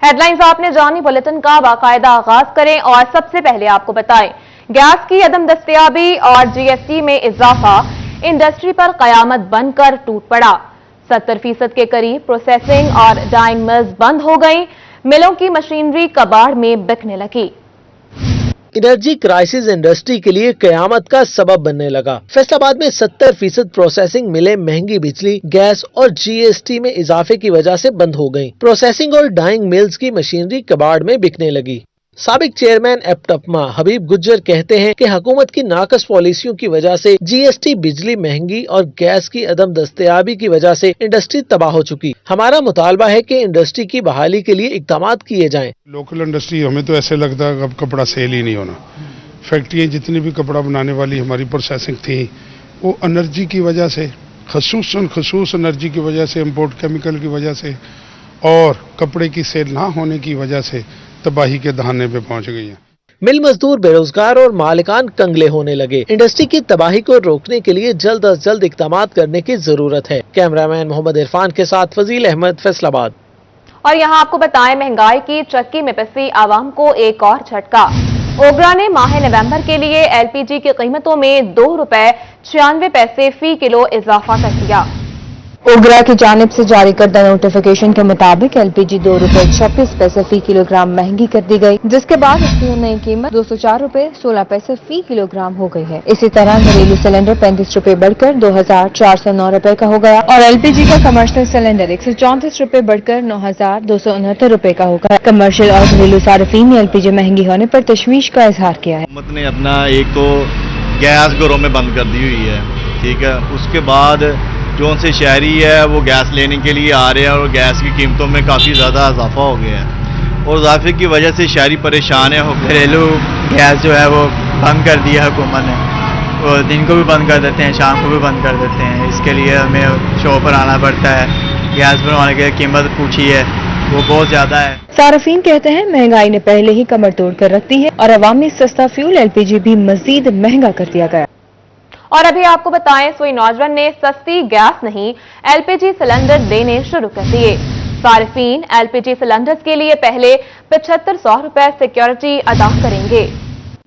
Headlines आपने जानी, bulletin का बाकायदा आगाज करें और सबसे पहले आपको बताएं, गैस की अदम दस्तयाबी और जीएसटी में इजाफा इंडस्ट्री पर कयामत बनकर टूट पड़ा। 70% के करीब प्रोसेसिंग और डाइंग मिल्स बंद हो गई। मिलों की मशीनरी कबाड़ में बिकने लगी। एनर्जी क्राइसिस इंडस्ट्री के लिए कयामत का सबब बनने लगा। फैसलाबाद में 70% प्रोसेसिंग मिलें महंगी बिजली, गैस और जीएसटी में इजाफे की वजह से बंद हो गईं। प्रोसेसिंग और डाइंग मिल्स की मशीनरी कबाड़ में बिकने लगी। साबिक चेयरमैन एप्टपमा हबीब गुज्जर कहते हैं कि हुकूमत की नाकस पॉलिसियों की वजह से जीएसटी, बिजली महंगी और गैस की अदम दस्तयाबी की वजह से इंडस्ट्री तबाह हो चुकी। हमारा मुतालबा है कि इंडस्ट्री की बहाली के लिए इक़दाम किए जाएं। लोकल इंडस्ट्री हमें तो ऐसे लगता है अब कपड़ा सेल ही नहीं होना। फैक्ट्रियाँ जितनी भी कपड़ा बनाने वाली हमारी प्रोसेसिंग थी वो एनर्जी की वजह से, खसूस एनर्जी की वजह से, इम्पोर्ट केमिकल की वजह से और कपड़े की सेल ना होने की वजह से तबाही के दहाने पे पहुंच गई है। मिल मजदूर बेरोजगार और मालिकान कंगले होने लगे। इंडस्ट्री की तबाही को रोकने के लिए जल्द अज जल्द इक़दाम करने की जरूरत है। कैमरामैन मोहम्मद इरफान के साथ फजील अहमद, फैसलाबाद। और यहाँ आपको बताएं, महंगाई की चक्की में पिसी आवाम को एक और झटका। ओगरा ने माह नवंबर के लिए एलपीजी की कीमतों में ₹2.96 फी किलो इजाफा कर दिया। ओगरा की जानिब से जारी करदा नोटिफिकेशन के मुताबिक एलपीजी ₹2.36 फी किलोग्राम महंगी कर दी गई, जिसके बाद इसकी नई कीमत ₹204.16 फी किलोग्राम हो गई है। इसी तरह घरेलू सिलेंडर ₹35 बढ़कर ₹2,409 का हो गया और एलपीजी का कमर्शियल सिलेंडर ₹134 बढ़कर ₹9,269 का हो गया। कमर्शियल और घरेलू सार्फिन ने एलपीजी महंगी होने पर तशवीश का इजहार किया है। हुकूमत ने अपना एक तो गैस घरों में बंद कर दी हुई है, ठीक है। उसके बाद जो उनसे शहरी है वो गैस लेने के लिए आ रहे हैं और गैस की कीमतों में काफ़ी ज़्यादा इजाफा हो गया है और इजाफे की वजह से शहरी परेशान है। घरेलू गैस जो है वो बंद कर दिया है हुकूमत ने, और दिन को भी बंद कर देते हैं, शाम को भी बंद कर देते हैं। इसके लिए हमें शॉप पर आना पड़ता है। गैस बनवाने की कीमत पूछी है वो बहुत ज़्यादा है। सार्फिन कहते हैं महंगाई ने पहले ही कमर तोड़ कर रख दी है और अवामी सस्ता फ्यूल एलपीजी भी मजीद महंगा कर दिया गया। और अभी आपको बताएं, सोई नौजवान ने सस्ती गैस नहीं एलपीजी सिलेंडर देने शुरू कर दिए। सार्फिन एलपीजी सिलेंडर्स के लिए पहले ₹7500 सिक्योरिटी अदा करेंगे।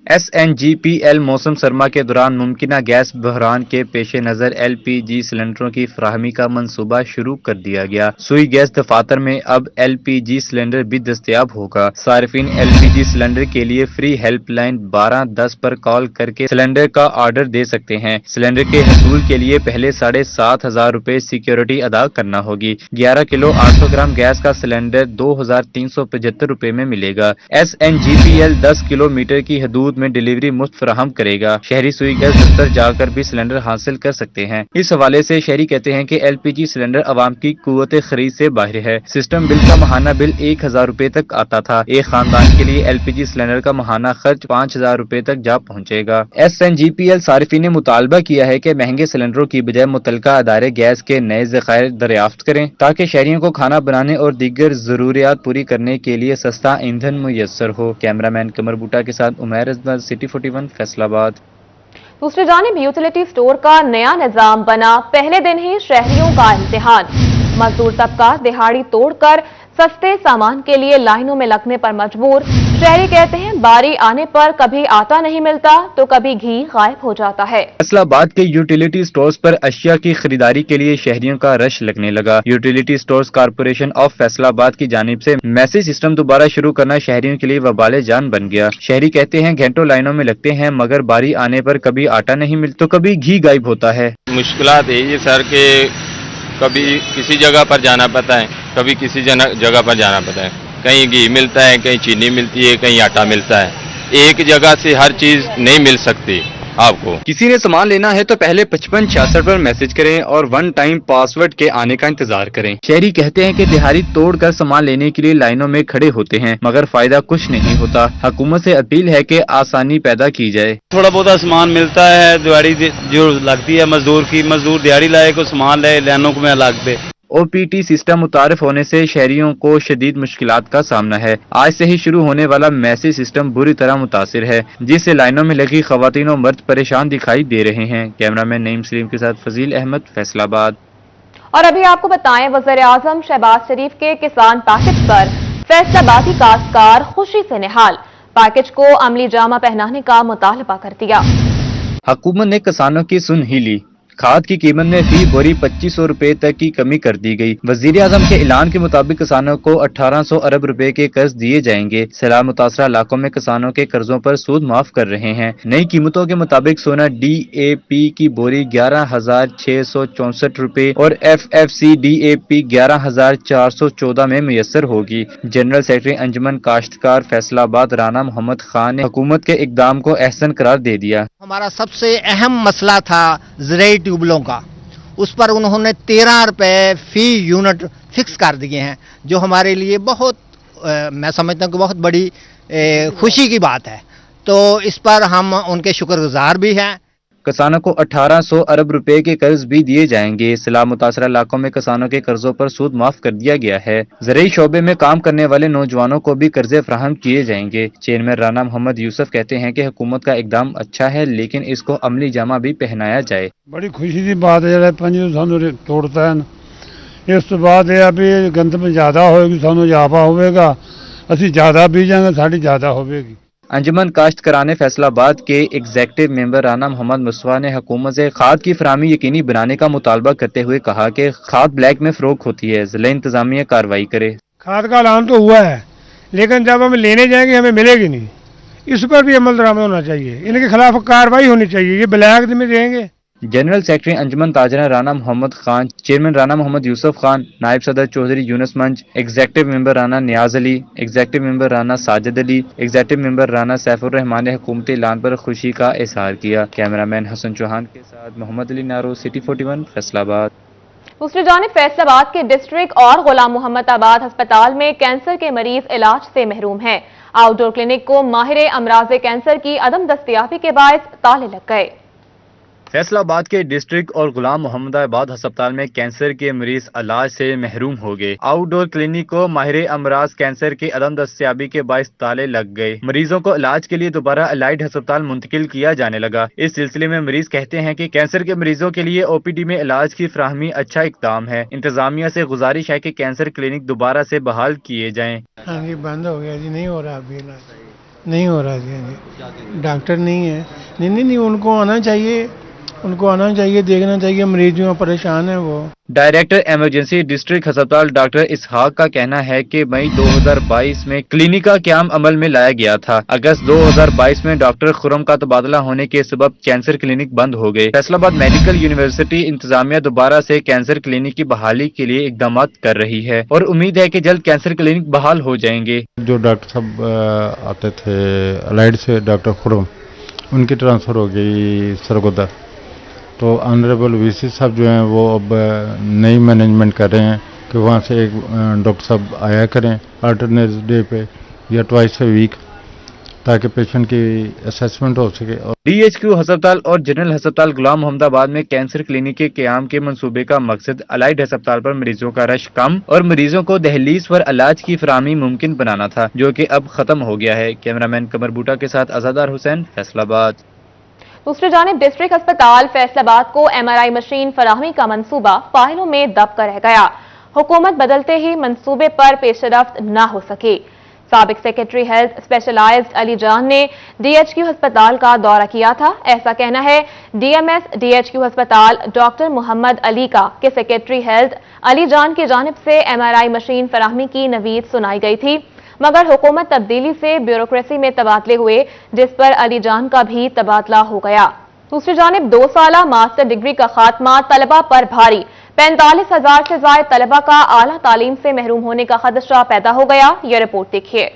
SNGPL मौसम सरमा के दौरान मुमकिना गैस बहरान के पेश नज़र LPG सिलेंडरों की फराहमी का मंसूबा शुरू कर दिया गया। सुई गैस दफातर में अब LPG सिलेंडर भी दस्तयाब होगा। सार्फिन LPG सिलेंडर के लिए फ्री हेल्पलाइन 1210 पर कॉल करके सिलेंडर का ऑर्डर दे सकते हैं। सिलेंडर के हसूल के लिए पहले ₹7,500 सिक्योरिटी अदा करना होगी। 11 किलो 800 ग्राम गैस का सिलेंडर ₹2,375 में मिलेगा। SNGPL 10 किलोमीटर की हदूद में डिलीवरी मुफ्त फराहम करेगा। शहरी सुई गैस दफ्तर जाकर भी सिलेंडर हासिल कर सकते हैं। इस हवाले से शहरी कहते हैं कि LPG सिलेंडर अवाम की कुव्वत खरीद से बाहर है। सिस्टम बिल का माहाना बिल ₹1,000 तक आता था। एक खानदान के लिए LPG सिलेंडर का माहाना खर्च ₹5,000 तक जा पहुँचेगा। SNGPL सार्फिन ने मुतालबा किया है कि महंगे सिलेंडरों की बजाय मुतलका अदारे गैस के नए ज़खायर दरियाफ्त करें ताकि शहरियों को खाना बनाने और दीगर जरूरियात पूरी करने के लिए सस्ता ईंधन मुयस्सर हो। कैमरामैन कमर बूटा के साथ उमैर सिटी 41 फैसलाबाद। दूसरी जानिब यूटिलिटी स्टोर का नया निजाम बना, पहले दिन ही शहरियों का इम्तिहान। मजदूर तबका दिहाड़ी तोड़कर सस्ते सामान के लिए लाइनों में लगने पर मजबूर। शहरी कहते हैं बारी आने पर कभी आटा नहीं मिलता तो कभी घी गायब हो जाता है। फैसलाबाद के यूटिलिटी स्टोर्स पर अशिया की खरीदारी के लिए शहरियों का रश लगने लगा। Utility stores corporation of Faisalabad की जानिब से मैसेज सिस्टम दोबारा शुरू करना शहरियों के लिए वबाले जान बन गया। शहरी कहते हैं घंटों लाइनों में लगते हैं मगर बारी आने पर कभी आटा नहीं मिलता तो कभी घी गायब होता है। मुश्किलात है ये सर के कभी किसी जगह पर जाना पड़ता है, कभी किसी जगह पर जाना पड़ता है। कहीं घी मिलता है, कहीं चीनी मिलती है, कहीं आटा मिलता है। एक जगह से हर चीज नहीं मिल सकती आपको। किसी ने सामान लेना है तो पहले 5566 पर मैसेज करें और 1 टाइम पासवर्ड के आने का इंतजार करें। शहरी कहते हैं कि दिहाड़ी तोड़कर सामान लेने के लिए लाइनों में खड़े होते हैं मगर फायदा कुछ नहीं होता। हुकूमत से अपील है कि आसानी पैदा की जाए। थोड़ा बहुत सामान मिलता है, दिहाड़ी जो लगती है मजदूर दिहाड़ी लाए को सामान ले लाइनों में लग पे। OPT सिस्टम मुतारिफ होने से शहरियों को शदीद मुश्किलात का सामना है। आज से ही शुरू होने वाला मैसेज सिस्टम बुरी तरह मुतासिर है जिससे लाइनों में लगी खवातीन और मर्द परेशान दिखाई दे रहे हैं। कैमरामैन नईम सलीम के साथ फजील अहमद फैसलाबाद। और अभी आपको बताएं, वज़ीर आज़म शहबाज शरीफ के किसान पैकेज पर फैसलाबादी काश्तकार खुशी से निहाल, पैकेज को अमली जामा पहनाने का मुतालबा कर दिया। हुकूमत ने किसानों की सुन ही ली, खाद की कीमत में फी बोरी 2500 रुपए तक की कमी कर दी गई। वजीर आजम के ऐलान के मुताबिक किसानों को 1800 अरब रुपए के कर्ज दिए जाएंगे। सैलाब मुतासरा इलाकों में किसानों के कर्जों पर सूद माफ कर रहे हैं। नई कीमतों के मुताबिक सोना DAP की बोरी 11,664 रुपए और FFC DAP 11,414 में मुयस्सर होगी। जनरल सेक्रेटरी अंजुमन काश्तकार फैसलाबाद राना मोहम्मद खान ने हुकूमत के इकदाम को अहसन करार दे दिया। हमारा सबसे अहम मसला था ज़राई ट्यूबलों का, उस पर उन्होंने 13 रुपए फी यूनिट फिक्स कर दिए हैं, जो हमारे लिए बहुत मैं समझता हूँ कि बहुत बड़ी खुशी की बात है। तो इस पर हम उनके शुक्रगुजार भी हैं। किसानों को 1800 अरब रुपए के कर्ज भी दिए जाएंगे। सैलाब मुतासरा इलाकों में किसानों के कर्जों पर सूद माफ कर दिया गया है। ज़राई शोबे में काम करने वाले नौजवानों को भी कर्जे फराहम किए जाएंगे। चेयरमैन राना मोहम्मद यूसुफ कहते हैं कि हुकूमत का इकदाम अच्छा है, लेकिन इसको अमली जामा भी पहनाया जाए। बड़ी खुशी की बात है ਜਿਹੜਾ ਪੰਜ ਸਾਨੂੰ ਤੋੜਦਾ ਹੈ। ਇਸ ਤੋਂ ਬਾਅਦ ਇਹ ਆ ਵੀ ਗੰਦਮ ਜ਼ਿਆਦਾ ਹੋਏਗੀ, ਸਾਨੂੰ ਇਜ਼ਾਫਾ ਹੋਵੇਗਾ, ਅਸੀਂ ਜ਼ਿਆਦਾ ਬੀਜਾਂਗੇ, ਸਾਡੀ ਜ਼ਿਆਦਾ ਹੋਵੇਗੀ। अंजुमन काश्तकारान फैसलाबाद के एग्जेक्टिव मेंबर राना मोहम्मद मुस्तफा ने हुकूमत से खाद की फराहमी यकीनी बनाने का मुतालबा करते हुए कहा कि खाद ब्लैक में फरोख्त होती है, जिला इंतजामिया कार्रवाई करे। खाद का ऐलान तो हुआ है, लेकिन जब हम लेने जाएंगे हमें मिलेगी नहीं, इस पर भी अमल दरामद होना चाहिए, इनके खिलाफ कार्रवाई होनी चाहिए। ये ब्लैक में देंगे। जनरल सेक्रेटरी अंजुमन ताजरा राना मोहम्मद खान, चेयरमैन राना मोहम्मद यूसुफ खान, नायब सदर चौधरी यूनुस मंच, executive member Rana Niaz Ali, executive member Rana Sajid Ali, executive member Rana Saifur Rehman ने हुकूमती ऐलान पर खुशी का इजहार किया। कैमरामैन हसन चौहान के साथ मोहम्मद अली नारो, सिटी 41 फैसलाबाद। दूसरी जानिब फैसलाबाद के डिस्ट्रिक्ट और गुलाम मोहम्मद आबाद अस्पताल में कैंसर के मरीज इलाज से महरूम हैं। आउटडोर क्लिनिक को माहिर अमराज कैंसर की अदम दस्तयाबी के बायस ताले लग गए। फैसलाबाद के डिस्ट्रिक्ट और गुलाम मोहम्मद आबाद अस्पताल में कैंसर के मरीज इलाज से महरूम हो गए। आउटडोर क्लिनिक को माहिर अमराज कैंसर की अदम दस्तयाबी के बायस ताले लग गए। मरीजों को इलाज के लिए दोबारा अलाइड अस्पताल मुंतकिल किया जाने लगा। इस सिलसिले में मरीज कहते हैं कि कैंसर के मरीजों के लिए OPD में इलाज की फराहमी अच्छा इकदाम है। इंतजामिया से गुजारिश है कि कैंसर क्लिनिक दोबारा से बहाल किए जाएं। हाँ जी, बंद हो गया जी, नहीं हो रहा अभी इलाज, नहीं हो रहा जी, डॉक्टर नहीं है। नहीं, उनको आना चाहिए, देखना चाहिए, मरीज जो परेशान है वो। डायरेक्टर इमरजेंसी डिस्ट्रिक्ट अस्पताल डॉक्टर इसहाक का कहना है कि मई 2022 में क्लिनिक का क़याम अमल में लाया गया था। अगस्त 2022 में डॉक्टर खुरम का तबादला होने के सबब कैंसर क्लिनिक बंद हो गए। फैसलाबाद मेडिकल यूनिवर्सिटी इंतजामिया दोबारा से कैंसर क्लिनिक की बहाली के लिए इकदाम कर रही है और उम्मीद है कि जल्द कैंसर क्लिनिक बहाल हो जाएंगे। जो डॉक्टर साहब आते थे अलाइड से, डॉक्टर खुरम, उनकी ट्रांसफर हो गई सरगोदा, तो ऑनरेबल VC साहब जो हैं वो अब नई मैनेजमेंट कर रहे हैं कि वहाँ से एक डॉक्टर साहब आया करें अल्टरनेट डे पे या ट्वाइस ए वीक, ताकि पेशेंट की असेसमेंट हो सके। DHQ अस्पताल और जनरल अस्पताल गुलाम मोहम्मद आबाद में कैंसर क्लिनिक के क़याम के मंसूबे का मकसद अलाइड अस्पताल पर मरीजों का रश कम और मरीजों को दहलीज पर इलाज की फराहमी मुमकिन बनाना था, जो कि अब खत्म हो गया है। कैमरामैन कमर बूटा के साथ अज़ादार हुसैन, फैसलाबाद। दूसरी जानिब डिस्ट्रिक्ट अस्पताल फैसलाबाद को MRI मशीन फराहमी का मंसूबा फाइलों में दब कर रह गया। हुकूमत बदलते ही मंसूबे पर पेशरफ्त न हो सकी। साबिक सेक्रेटरी हेल्थ स्पेशलाइज्ड अली जान ने DHQ अस्पताल का दौरा किया था। ऐसा कहना है DMS DHQ अस्पताल डॉक्टर मोहम्मद अली का कि सेक्रेटरी हेल्थ अली जान की जानिब से MRI मशीन फराहमी की नवीद सुनाई गई थी, मगर हुकूमत तब्दीली से ब्यूरोक्रेसी में तबादले हुए, जिस पर अली जान का भी तबादला हो गया। दूसरी जानिब 2 साला मास्टर डिग्री का खात्मा तलबा पर भारी। 45,000 से ज्यादा तलबा का आला तालीम से महरूम होने का खदशा पैदा हो गया। ये रिपोर्ट देखिए।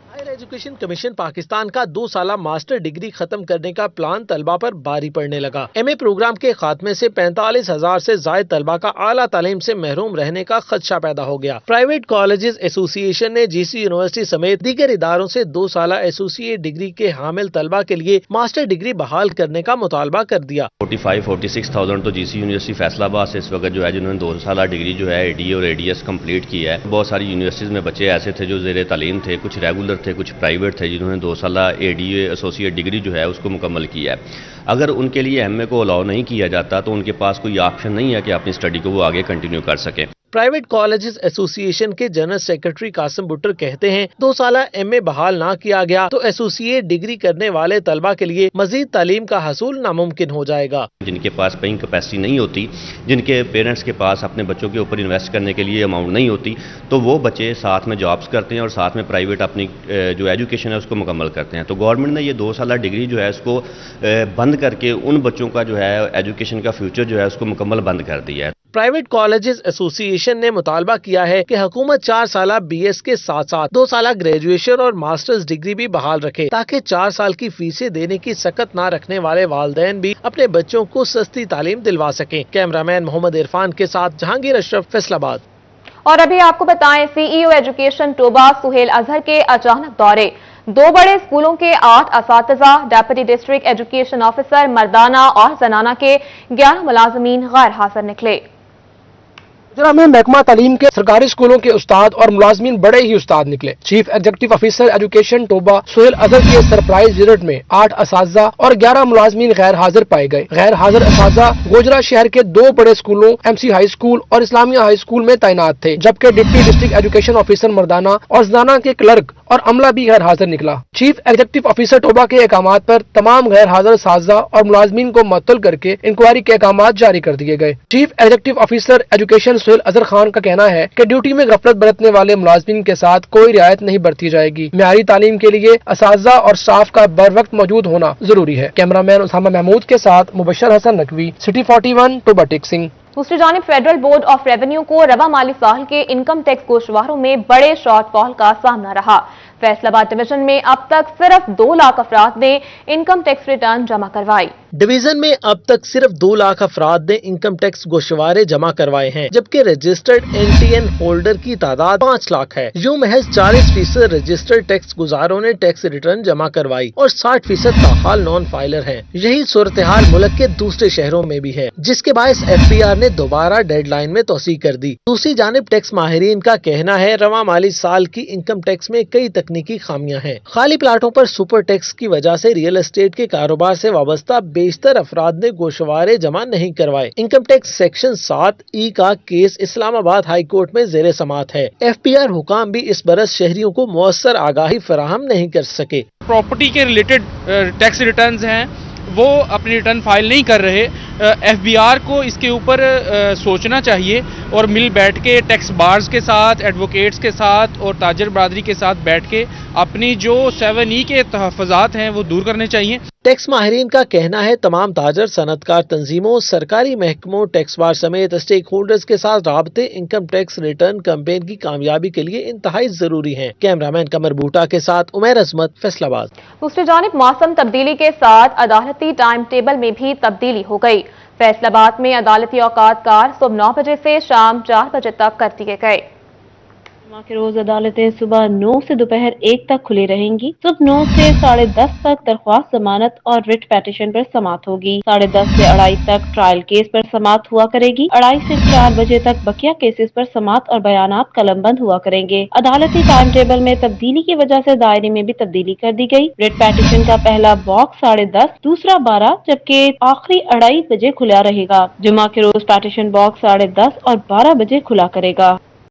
हायर एजुकेशन कमीशन पाकिस्तान का 2 साला मास्टर डिग्री खत्म करने का प्लान तलबा पर भारी पड़ने लगा। MA प्रोग्राम के खात्मे से 45,000 से ज्यादा तलबा का आला तालीम से महरूम रहने का खदशा पैदा हो गया। प्राइवेट कॉलेजेस एसोसिएशन ने GC यूनिवर्सिटी समेत दीगर इदारों से 2 साला एसोसिएट डिग्री के हामिल तलबा के लिए मास्टर डिग्री बहाल करने का मुतालबा कर दिया। 45-46,000 तो GC यूनिवर्सिटी फैसलाबाद से इस वक्त जो है जिन्होंने 2 साला डिग्री जो है AD और ADS कम्प्लीट की है। बहुत सारी यूनिवर्सिटीज में बच्चे ऐसे थे जो ज़ेरे तालीम थे, कुछ रेगुलर थे, कुछ प्राइवेट थे, जिन्होंने 2 साला ADA एसोसिएट डिग्री जो है उसको मुकम्मल किया है। अगर उनके लिए MA को अलाउ नहीं किया जाता तो उनके पास कोई ऑप्शन नहीं है कि अपनी स्टडी को वो आगे कंटिन्यू कर सकें। प्राइवेट कॉलेजेस एसोसिएशन के जनरल सेक्रेटरी कासिम बुट्टर कहते हैं 2 साला MA बहाल ना किया गया तो एसोसिएट डिग्री करने वाले तलबा के लिए मजीद तालीम का हासिल नामुमकिन हो जाएगा। जिनके पास पेइंग कैपेसिटी नहीं होती, जिनके पेरेंट्स के पास अपने बच्चों के ऊपर इन्वेस्ट करने के लिए अमाउंट नहीं होती, तो वो बच्चे साथ में जॉब्स करते हैं और साथ में प्राइवेट अपनी जो एजुकेशन है उसको मुकम्मल करते हैं। तो गवर्नमेंट ने ये 2 साला डिग्री जो है उसको बंद करके उन बच्चों का जो है एजुकेशन का फ्यूचर जो है उसको मुकम्मल बंद कर दिया है। प्राइवेट कॉलेजेस एसोसिएशन ने मुतालबा किया है कि हुकूमत 4 साला BS के साथ साथ 2 साला ग्रेजुएशन और मास्टर्स डिग्री भी बहाल रखे ताकि 4 साल की फीसें देने की सकत ना रखने वाले वालिदैन भी अपने बच्चों को सस्ती तालीम दिलवा सकें। कैमरामैन मोहम्मद इरफान के साथ जहांगीर अशरफ, फैसलाबाद। और अभी आपको बताएं, CEO एजुकेशन टोबा सुहेल अजहर के अचानक दौरे। 2 बड़े स्कूलों के 8 असातिज़ा, डेप्यूटी डिस्ट्रिक्ट एजुकेशन ऑफिसर मर्दाना और जनाना के 11 मुलाजमीन गैर हाजिर निकले। गुजरात में महकमा तालीम के सरकारी स्कूलों के उस्ताद और मुलाजमीन बड़े ही उस्ताद निकले। Chief executive officer education Toba Suhail Azhar के सरप्राइज विजिट में 8 असातिज़ा और 11 मुलाजमीन गैर हाजिर पाए गए। गैर हाजिर असातिज़ा गुजरात शहर के 2 बड़े स्कूलों MC हाई स्कूल और इस्लामिया हाई स्कूल में तैनात थे, जबकि डिप्टी डिस्ट्रिक्ट एजुकेशन ऑफिसर मर्दाना और जनाना के क्लर्क और अमला भी गैर हाजिर निकला। चीफ एग्जीक्यूटिव ऑफिसर टोबा के अहकामात पर तमाम गैर हाजिर असातिज़ा और मुलाजमीन को मुअत्तल करके इंक्वायरी के अहकामात जारी कर दिए गए। Chief executive officer education Suhail Azhar Khan का कहना है कि ड्यूटी में गफलत बरतने वाले मुलाजमीन के साथ कोई रियायत नहीं बरती जाएगी। मियारी तालीम के लिए असातिज़ा और स्टाफ का बर वक्त मौजूद होना जरूरी है। कैमरामैन उसामा महमूद के साथ मुबशर हसन नकवी, सिटी 41, टोबा टेक सिंह। दूसरी जानिब फेडरल बोर्ड ऑफ रेवेन्यू को रवा माली साल के इनकम टैक्स गोशवारों में बड़े शॉर्टफॉल का सामना रहा। फैसलाबाद डिवीजन में अब तक सिर्फ 2 लाख अफराद ने इनकम टैक्स रिटर्न जमा करवाई। डिवीजन में अब तक सिर्फ 2 लाख अफराद ने इनकम टैक्स गोशवारे जमा करवाए हैं, जबकि रजिस्टर्ड NTN होल्डर की तादाद 5 लाख है। यूं महज 40% रजिस्टर्ड टैक्स गुजारों ने टैक्स रिटर्न जमा करवाई और 60% ताहाल नॉन फाइलर हैं। यही सूरत हाल मुल्क के दूसरे शहरों में भी है, जिसके बायस FBR ने दोबारा डेडलाइन में तोसी कर दी। दूसरी जानिब टैक्स माहिरीन का कहना है रवा माली साल की इनकम टैक्स में कई तकनीकी खामियां हैं। खाली प्लाटों पर सुपर टैक्स की वजह से रियल एस्टेट के कारोबार से वाबस्ता बेशतर अफराद ने गोशवारे जमा नहीं करवाए। इनकम टैक्स सेक्शन 7E का केस इस्लामाबाद हाई कोर्ट में जेर समात है। FBR हुकाम भी इस बरस शहरियों को मुअस्सर आगाही फराहम नहीं कर सके। प्रॉपर्टी के रिलेटेड टैक्स रिटर्न्स हैं वो अपनी रिटर्न फाइल नहीं कर रहे। FBR को इसके ऊपर सोचना चाहिए और मिल बैठ के टैक्स बार्स के साथ, एडवोकेट्स के साथ और ताजर बरादरी के साथ बैठ के अपनी जो 7E के तहफ़्फ़ुज़ात हैं वो दूर करने चाहिए। टैक्स माहिरीन का कहना है तमाम ताजर, सनतकार तंजीमों, सरकारी महकमों, टैक्स बार समेत स्टेक होल्डर्स के साथ राबते इनकम टैक्स रिटर्न कैंपेन की कामयाबी के लिए इंतहाई जरूरी है। कैमरामैन कमर बूटा के साथ उमैर अजमत, फैसलाबाद। दूसरी जानिब मौसम तब्दीली के साथ अदालती टाइम टेबल में भी तब्दीली हो गई। फैसलाबाद में अदालती औकात कार सुबह 9 बजे से शाम 4 बजे तक कर दिए गए। जुम्मा के रोज अदालतें सुबह 9 से दोपहर 1 तक खुली रहेंगी। सुबह 9 से 10:30 तक दरख्वास्त जमानत और रिट पेटिशन पर समात होगी। 10:30 से 2:30 तक ट्रायल केस पर समात हुआ करेगी। 2:30 से 4 बजे तक बकिया केसेस पर समात और बयानात कलमबंद हुआ करेंगे। अदालती टाइम टेबल में तब्दीली की वजह से दायरे में भी तब्दीली कर दी गई। रिट पेटिशन का पहला बॉक्स 10:30, दूसरा 12 जबकि आखिरी 2:30 बजे खुला रहेगा। जुम्मा के रोज पेटिशन बॉक्स 10:30 और 12 बजे खुला करेगा।